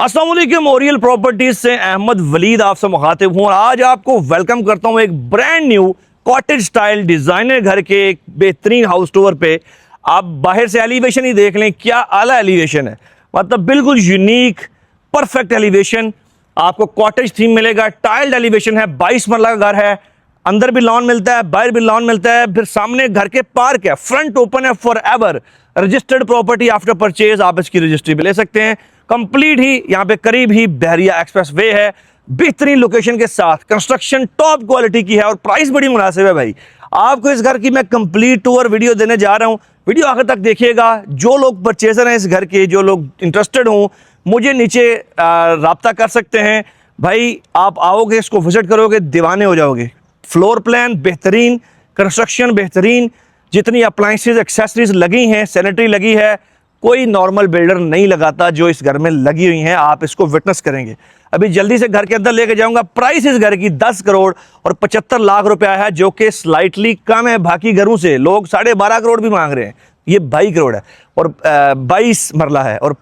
अस्सलाम वालेकुम। Oryol properties से अहमद वलीद आपसे मुखातिब हूँ और आज आपको वेलकम करता हूँ एक brand new cottage style designer घर के एक बेहतरीन हाउस टूर पे। आप बाहर से एलिवेशन ही देख लें, क्या आला एलिवेशन है, मतलब बिल्कुल यूनिक परफेक्ट एलिवेशन। आपको कॉटेज थीम मिलेगा, टाइल्ड एलिवेशन है, 22 मरला का घर है, अंदर भी लॉन मिलता है, बाहर भी लॉन मिलता है, फिर सामने घर के पार्क है, फ्रंट ओपन है for ever. Registered property after purchase आप इसकी रजिस्ट्री भी ले सकते हैं। कंप्लीट ही यहाँ पे करीब ही बहरिया एक्सप्रेस वे है, बेहतरीन लोकेशन के साथ, कंस्ट्रक्शन टॉप क्वालिटी की है और प्राइस बड़ी मुनासिब है। भाई आपको इस घर की मैं कंप्लीट टूर वीडियो देने जा रहा हूँ, वीडियो आखिर तक देखिएगा। जो लोग परचेजर हैं इस घर के, जो लोग इंटरेस्टेड हों, मुझे नीचे राब्ता कर सकते हैं। भाई आप आओगे, इसको विजिट करोगे, दीवाने हो जाओगे। फ्लोर प्लान बेहतरीन, कंस्ट्रक्शन बेहतरीन, जितनी अप्लाइंसेज एक्सेसरीज लगी हैं, सैनिटरी लगी है, कोई नॉर्मल बिल्डर नहीं लगाता जो इस घर में लगी हुई हैं। आप इसको विटनेस करेंगे। अभी जल्दी से घर के अंदर लेके जाऊंगा। प्राइस इस घर की 10 करोड़ और 75 लाख रुपया है, जो कि स्लाइटली कम है बाकी घरों से। लोग 12.5 करोड़ भी मांग रहे हैं, ये 22 करोड़ है और 22 मरला है और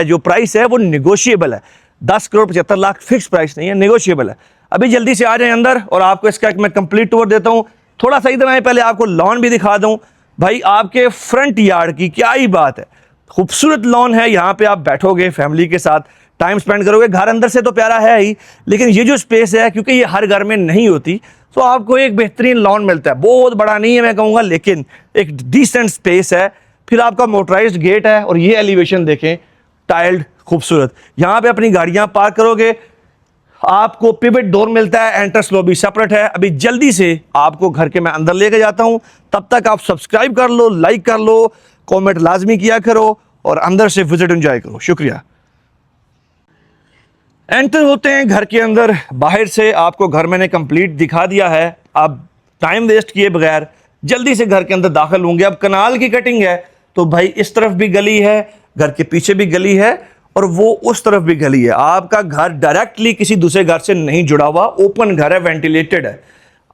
जो प्राइस है वो निगोशिएबल है। 10 करोड़ 75 लाख फिक्स प्राइस नहीं है, निगोशिएबल है। अभी जल्दी से आ जाए अंदर और आपको इसका मैं कंप्लीट टूर देता हूँ। थोड़ा सा इधर आए, पहले आपको लॉन भी दिखा दूं। भाई आपके फ्रंट यार्ड की क्या ही बात है, खूबसूरत लॉन है। यहाँ पे आप बैठोगे, फैमिली के साथ टाइम स्पेंड करोगे। घर अंदर से तो प्यारा है ही, लेकिन ये जो स्पेस है, क्योंकि ये हर घर में नहीं होती, तो आपको एक बेहतरीन लॉन मिलता है। बहुत बड़ा नहीं है मैं कहूँगा, लेकिन एक डिसेंट स्पेस है। फिर आपका मोटराइज्ड गेट है और ये एलिवेशन देखें, टाइल्ड खूबसूरत। यहाँ पे अपनी गाड़ियाँ पार्क करोगे, आपको पिवट डोर मिलता है, एंट्रेंस लॉबी सेपरेट है। अभी जल्दी से आपको घर के मैं अंदर लेके जाता हूं, तब तक आप सब्सक्राइब कर लो, लाइक कर लो, कमेंट लाजमी किया करो और अंदर से विजिट एंजॉय करो। शुक्रिया। एंटर होते हैं घर के अंदर। बाहर से आपको घर मैंने कंप्लीट दिखा दिया है। अब टाइम वेस्ट किए बगैर जल्दी से घर के अंदर दाखिल होंगे। अब कनाल की कटिंग है, तो भाई इस तरफ भी गली है, घर के पीछे भी गली है और वो उस तरफ भी गली है। आपका घर डायरेक्टली किसी दूसरे घर से नहीं जुड़ा हुआ, ओपन घर है, वेंटिलेटेड है।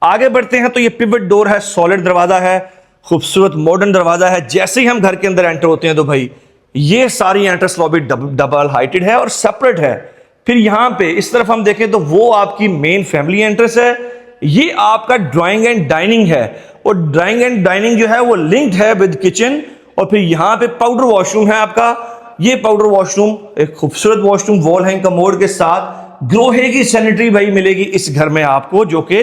आगे बढ़ते हैं तो ये पिवट डोर है, सॉलिड दरवाजा है, खूबसूरत मॉडर्न दरवाजा है। जैसे ही हम घर के अंदर एंटर होते हैं तो भाई ये सारी एंट्रेंस लॉबी डबल हाइटेड है और सेपरेट है। फिर यहां पे इस तरफ हम देखें तो वो आपकी मेन फैमिली एंट्रेंस है। ये आपका ड्राइंग एंड डाइनिंग है और ड्राइंग एंड डाइनिंग जो है वो लिंक्ड है विद किचन। और फिर यहां पे पाउडर वॉशरूम है आपका। ये पाउडर वॉशरूम एक खूबसूरत वॉशरूम, वॉल हैंग कमोड के साथ। ग्रोहे की सैनिटरी भाई मिलेगी इस घर में आपको, जो कि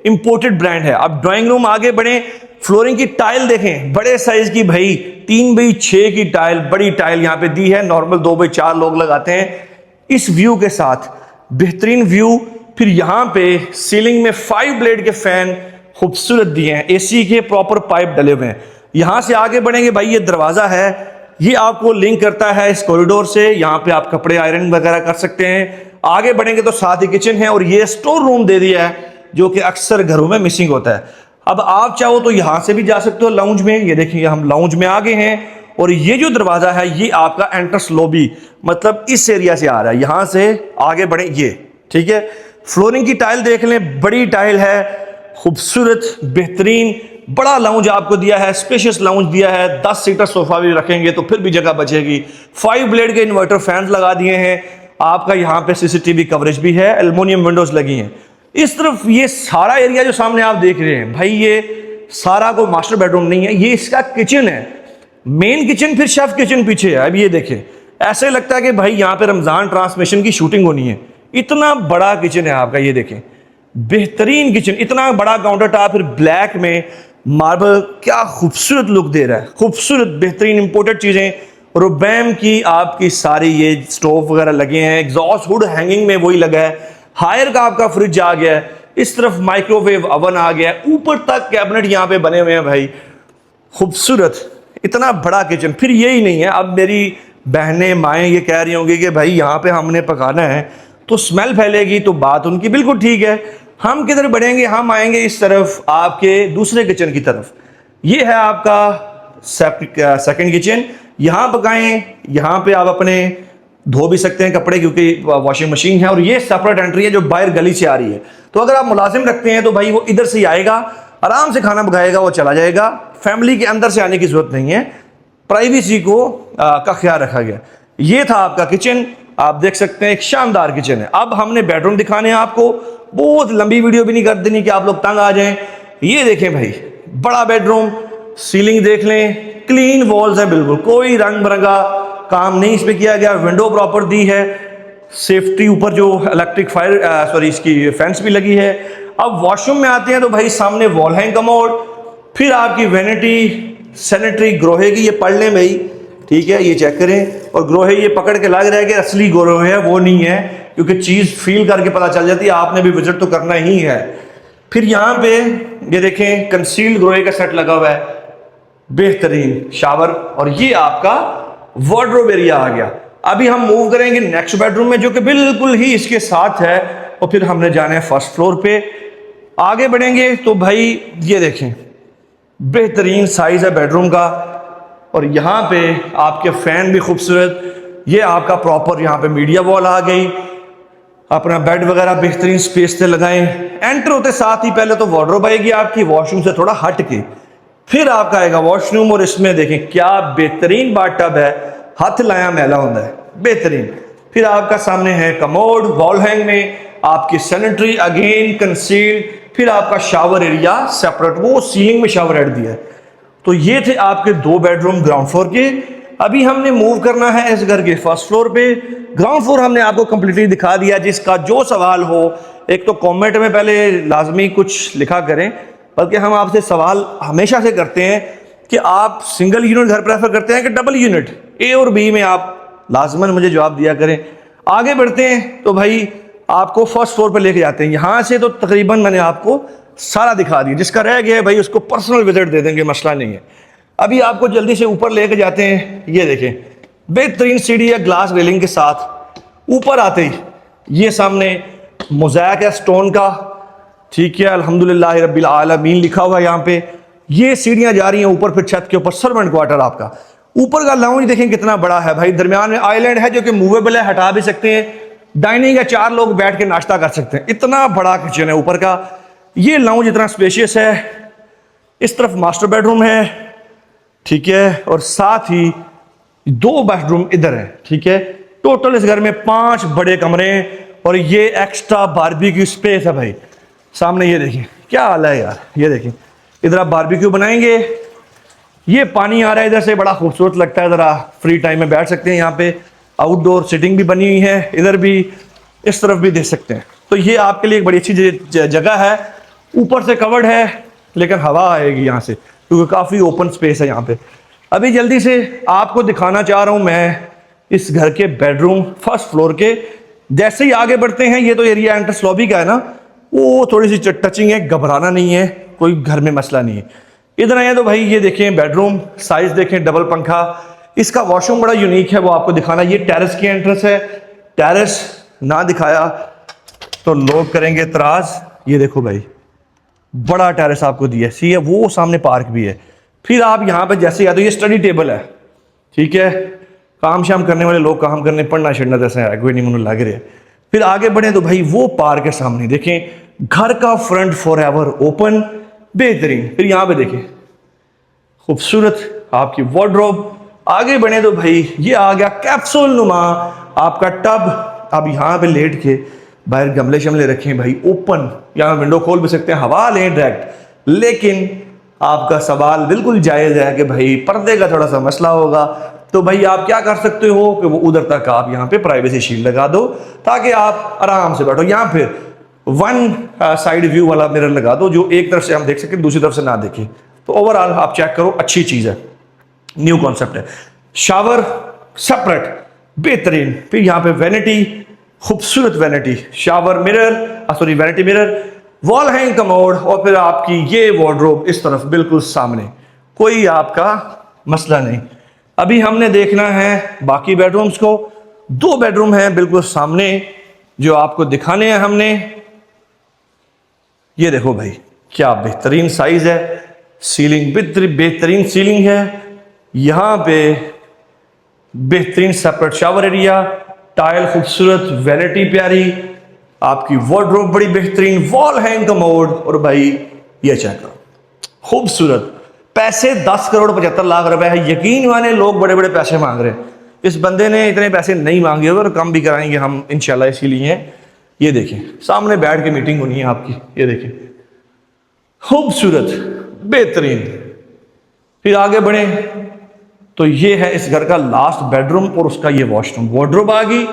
इंपोर्टेड ब्रांड है। अब ड्राइंग रूम आगे बढ़े, फ्लोरिंग की टाइल देखें, बड़े साइज की भाई 3x6 की टाइल, बड़ी टाइल यहाँ पे दी है। नॉर्मल 2x4 लोग लगाते हैं। इस व्यू के साथ बेहतरीन व्यू। फिर यहाँ पे सीलिंग में 5 ब्लेड के फैन खूबसूरत दिए हैं, एसी के प्रॉपर पाइप डले हुए हैं। यहां से आगे बढ़ेंगे भाई, ये दरवाजा है, ये आपको लिंक करता है इस कॉरिडोर से। यहाँ पे आप कपड़े आयरन वगैरह कर सकते हैं। आगे बढ़ेंगे तो साथ ही किचन है और ये स्टोर रूम दे दिया है, जो कि अक्सर घरों में मिसिंग होता है। अब आप चाहो तो यहां से भी जा सकते हो लाउंज में। ये देखिए हम लाउंज में आ गए हैं और ये जो दरवाजा है ये आपका एंट्रेंस लॉबी, मतलब इस एरिया से आ रहा है। यहां से आगे बढ़े, ये ठीक है। फ्लोरिंग की टाइल देख लें, बड़ी टाइल है, खूबसूरत बेहतरीन। बड़ा लाउंज आपको दिया है, स्पेशियस लाउंज दिया है। 10 सीटर सोफा भी रखेंगे तो फिर भी जगह बचेगी। 5 ब्लेड के इन्वर्टर फैंस लगा दिए हैं। आपका यहाँ पे सीसीटीवी कवरेज भी है, एल्युमिनियम विंडोज लगी हैं। इस तरफ ये सारा एरिया जो सामने आप देख रहे हैं भाई, ये सारा कोई मास्टर बेडरूम नहीं है, ये इसका किचन है, मेन किचन। फिर शेफ किचन पीछे है। अब ये देखें, ऐसे लगता है कि भाई यहाँ पे रमजान ट्रांसमिशन की शूटिंग होनी है। इतना बड़ा किचन है आपका, ये देखें, बेहतरीन किचन, इतना बड़ा काउंटर टॉप, फिर ब्लैक में मार्बल, क्या खूबसूरत लुक दे रहा है। खूबसूरत बेहतरीन इंपोर्टेड चीजें, रुबैम की आपकी सारी ये स्टोव वगैरह लगे हैं। एग्जॉस्ट हुड हैंगिंग में वही लगा है। हायर का आपका फ्रिज आ गया है। इस तरफ माइक्रोवेव ओवन आ गया है। ऊपर तक कैबिनेट यहाँ पे बने हुए हैं भाई, खूबसूरत, इतना बड़ा किचन। फिर यही नहीं है, अब मेरी बहनें माएँ ये कह रही होंगी कि भाई यहाँ पे हमने पकाना है तो स्मेल फैलेगी, तो बात उनकी बिल्कुल ठीक है। हम किधर बढ़ेंगे, हम आएंगे इस तरफ आपके दूसरे किचन की तरफ। ये है आपका सेकंड किचन। यहाँ पकाएं, यहाँ पे आप अपने धो भी सकते हैं कपड़े, क्योंकि वॉशिंग मशीन है। और ये सेपरेट एंट्री है जो बाहर गली से आ रही है। तो अगर आप मुलाजिम रखते हैं तो भाई वो इधर से ही आएगा, आराम से खाना पकाएगा, वो चला जाएगा। फैमिली के अंदर से आने की जरूरत नहीं है, प्राइवेसी को का ख्याल रखा गया। ये था आपका किचन। आप देख सकते हैं एक शानदार किचन है। अब हमने बेडरूम दिखाने हैं आपको, बहुत लंबी वीडियो भी नहीं कर देनी कि आप लोग तंग आ जाएं। ये देखें भाई, बड़ा बेडरूम, सीलिंग देख लें, क्लीन वॉल्स है, बिल्कुल कोई रंग बिरंगा काम नहीं इसमें किया गया। विंडो प्रॉपर दी है, सेफ्टी ऊपर जो इलेक्ट्रिक फायर इसकी फेंस भी लगी है। अब वॉशरूम में आते हैं तो भाई सामने वॉल हैंग कमोड, फिर आपकी वैनिटी, सैनिटरी ग्रोहे की, ये पढ़ लें भाई, ठीक है, ये चेक करें। और ग्रोहे ये पकड़ के लग रहा है कि असली ग्रोहे है, वो नहीं है, क्योंकि चीज़ फील करके पता चल जाती है, आपने भी विजिट तो करना ही है। फिर यहाँ पे ये देखें कंसील्ड ग्रोहे का सेट लगा हुआ है, बेहतरीन शावर, और ये आपका वार्डरोब एरिया आ गया। अभी हम मूव करेंगे नेक्स्ट बेडरूम में, जो कि बिल्कुल ही इसके साथ है, और फिर हमने जाना है फर्स्ट फ्लोर पे। आगे बढ़ेंगे तो भाई ये देखें, बेहतरीन साइज है बेडरूम का, और यहाँ पे आपके फैन भी खूबसूरत, ये आपका प्रॉपर यहाँ पे मीडिया वॉल आ गई। अपना बेड वगैरह बेहतरीन स्पेस से लगाएं। एंटर होते साथ ही पहले तो वार्डरोब आएगी आपकी, वॉशरूम से थोड़ा हट के, फिर आपका आएगा वॉशरूम, और इसमें देखें क्या बेहतरीन बाथटब है, हाथ लाया मैला होता है, बेहतरीन। फिर आपका सामने है कमोड, वॉल हैंग में आपकी सैनिटरी अगेन कंसील्ड, फिर आपका शावर एरिया सेपरेट, वो सीलिंग में शावर हेड दिया है। तो ये थे आपके 2 बेडरूम ग्राउंड फ्लोर के। अभी हमने मूव करना है इस घर के फर्स्ट फ्लोर पे। ग्राउंड फ्लोर हमने आपको कंप्लीटली दिखा दिया। जिसका जो सवाल हो, एक तो कमेंट में पहले लाजमी कुछ लिखा करें, बल्कि हम आपसे सवाल हमेशा से करते हैं कि आप सिंगल यूनिट घर प्रेफर करते हैं कि डबल यूनिट, ए और बी में आप लाजमन मुझे जवाब दिया करें। आगे बढ़ते हैं तो भाई आपको फर्स्ट फ्लोर पर लेके जाते हैं। यहाँ से तो तकरीबन मैंने आपको सारा दिखा दिया, जिसका रह गया है भाई उसको पर्सनल विजिट दे देंगे, मसला नहीं है। अभी आपको जल्दी से ऊपर लेके जाते हैं। ये देखें बेहतरीन सीढ़ी है ग्लास रेलिंग के साथ। ऊपर आते ही ये सामने मोज़ैक है स्टोन का, ठीक है, अल्हम्दुलिल्लाह रब्बिल आलमीन लिखा हुआ है यहाँ पे। ये सीढ़ियाँ जा रही हैं ऊपर, फिर छत के ऊपर सर्वेंट क्वार्टर आपका। ऊपर का लाउंज देखें कितना बड़ा है भाई, दरमियान में आइलैंड है जो कि मूवेबल है, हटा भी सकते हैं। डाइनिंग है, 4 लोग बैठ के नाश्ता कर सकते हैं, इतना बड़ा किचन है ऊपर का। ये लाउंज इतना स्पेशियस है। इस तरफ मास्टर बेडरूम है, ठीक है, और साथ ही 2 बेडरूम इधर है, ठीक है। टोटल इस घर में 5 बड़े कमरे हैं, और ये एक्स्ट्रा बारबेक्यू स्पेस है भाई। सामने ये देखिए क्या हाल है यार, ये देखिए इधर आप बारबेक्यू बनाएंगे। ये पानी आ रहा है इधर से, बड़ा खूबसूरत लगता है, ज़रा फ्री टाइम में बैठ सकते हैं यहाँ पे। आउटडोर सिटिंग भी बनी हुई है, इधर भी, इस तरफ भी देख सकते हैं। तो ये आपके लिए एक बड़ी अच्छी जगह है। ऊपर से कवर्ड है, लेकिन हवा आएगी यहाँ से, क्योंकि काफ़ी ओपन स्पेस है यहाँ पे। अभी जल्दी से आपको दिखाना चाह रहा हूँ मैं इस घर के बेडरूम फर्स्ट फ्लोर के। जैसे ही आगे बढ़ते हैं, ये तो एरिया एंट्रेंस लॉबी का है ना, वो थोड़ी सी टचिंग है, घबराना नहीं है, कोई घर में मसला नहीं है। इधर आए तो भाई ये देखें बेडरूम साइज देखें, डबल पंखा। इसका वॉशरूम बड़ा यूनिक है, वो आपको दिखाना। ये टेरेस की एंट्रेंस है, टेरेस ना दिखाया तो लोग करेंगे एतराज। ये देखो भाई बड़ा टेरेस आपको दिया है, सी है, वो सामने पार्क भी है। फिर आप यहाँ पे जैसे या तो ये स्टडी टेबल है, ठीक है, काम शाम करने वाले लोग काम करने, पढ़ना छड़ना जैसे है, कोई नहीं मुझे लग रहा है। फिर आगे बढ़े तो भाई वो पार्क है सामने, देखें घर का फ्रंट फॉरएवर ओपन, बेहतरीन। फिर यहाँ पे देखें खूबसूरत आपकी वार्डरोब। आगे बढ़े तो भाई ये आ गया कैप्सूल नुमा आपका टब। अब यहाँ पे लेट के बाहर गमले शमले रखें भाई, ओपन, यहाँ विंडो खोल भी सकते हैं, हवा लें डायरेक्ट। लेकिन आपका सवाल बिल्कुल जायज़ है कि भाई पर्दे का थोड़ा सा मसला होगा, तो भाई आप क्या कर सकते हो कि वो उधर तक आप यहाँ पे प्राइवेसी शील्ड लगा दो, ताकि आप आराम से बैठो। यहाँ फिर 1 साइड व्यू वाला मिरर लगा दो, जो एक तरफ से हम देख सकें, दूसरी तरफ से ना देखें। तो ओवरऑल आप चेक करो, अच्छी चीज़ है, न्यू कॉन्सेप्ट है। शावर सेपरेट, बेहतरीन। फिर यहाँ पे वैनिटी, खूबसूरत vanity, shower mirror, sorry vanity mirror, wall hang commode, और फिर आपकी ये वार्डरोब इस तरफ बिल्कुल सामने, कोई आपका मसला नहीं। अभी हमने देखना है बाकी बेडरूम्स को। 2 बेडरूम हैं बिल्कुल सामने जो आपको दिखाने हैं हमने। ये देखो भाई क्या बेहतरीन साइज है, सीलिंग बेहतरीन सीलिंग है, यहाँ पे बेहतरीन सेपरेट शावर एरिया, टाइल खूबसूरत, वैनिटी प्यारी, आपकी वार्डरोब बड़ी बेहतरीन, वॉल हैंग कमोड, और भाई ये चेक करो खूबसूरत। पैसे 10 करोड़ 75 लाख रुपए है, यकीन माने लोग बड़े बड़े पैसे मांग रहे हैं। इस बंदे ने इतने पैसे नहीं मांगे और कम भी कराएंगे हम इंशाल्लाह, इसीलिए ये देखें सामने बैठ के मीटिंग होनी है आपकी, ये देखें खूबसूरत बेहतरीन। फिर आगे बढ़े तो ये है इस घर का लास्ट बेडरूम और उसका ये वॉशरूम, वार्डरोब आ गई।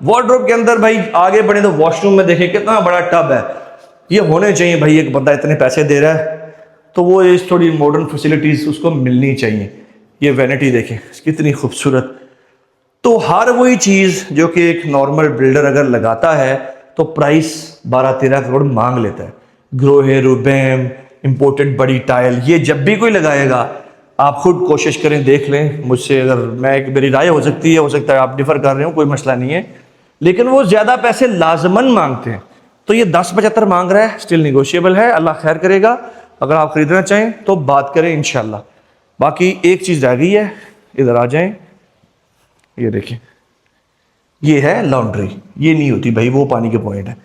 वार्डरोब के अंदर भाई आगे बढ़े तो वॉशरूम में देखें कितना बड़ा टब है। ये होने चाहिए भाई, एक बंदा इतने पैसे दे रहा है तो वो इस थोड़ी मॉडर्न फैसिलिटीज उसको मिलनी चाहिए। ये वैनिटी देखें कितनी खूबसूरत। तो हर वही चीज जो कि एक नॉर्मल बिल्डर अगर लगाता है तो प्राइस 12-13 करोड़ मांग लेता है। ग्रोहे, रूबेम, इंपोर्टेड बड़ी टाइल, ये जब भी कोई लगाएगा आप खुद कोशिश करें, देख लें मुझसे, अगर मैं एक मेरी राय हो सकती है, हो सकता है आप डिफर कर रहे हो, कोई मसला नहीं है, लेकिन वो ज्यादा पैसे लाजमन मांगते हैं। तो ये 10-75 मांग रहा है, स्टिल निगोशिएबल है, अल्लाह खैर करेगा। अगर आप खरीदना चाहें तो बात करें इंशाल्लाह। बाकी एक चीज रह गई है, इधर आ जाएं, ये देखें, ये है लॉन्ड्री। ये नहीं होती भाई, वो पानी के पॉइंट है।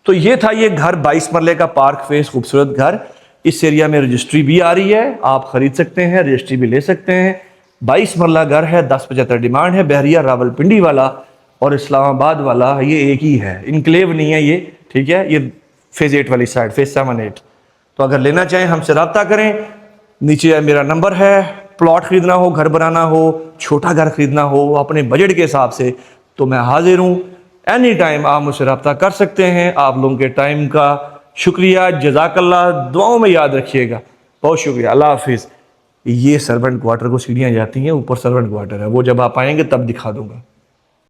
तो ये था ये घर, 22 मरले का पार्क फेस खूबसूरत घर। इस एरिया में रजिस्ट्री भी आ रही है, आप खरीद सकते हैं, रजिस्ट्री भी ले सकते हैं। 22 मरला घर है, 10-75 डिमांड है। बहरिया रावलपिंडी वाला और इस्लामाबाद वाला ये एक ही है, इनक्लेव नहीं है ये, ठीक है। ये फेज 8 वाली साइड, फेज 7-8। तो अगर लेना चाहें हमसे रब्ता करें, नीचे मेरा नंबर है। प्लॉट खरीदना हो, घर बनाना हो, छोटा घर खरीदना हो अपने बजट के हिसाब से, तो मैं हाजिर हूँ। एनी टाइम आप मुझसे रब्ता कर सकते हैं। आप लोगों के टाइम का शुक्रिया, जज़ाकल्लाह, दुआओं में याद रखिएगा। बहुत शुक्रिया, अल्लाह हाफिज़। ये सर्वेंट क्वार्टर को सीढ़ियाँ जाती हैं, ऊपर सर्वेंट क्वार्टर है, वो जब आप आएंगे तब दिखा दूंगा।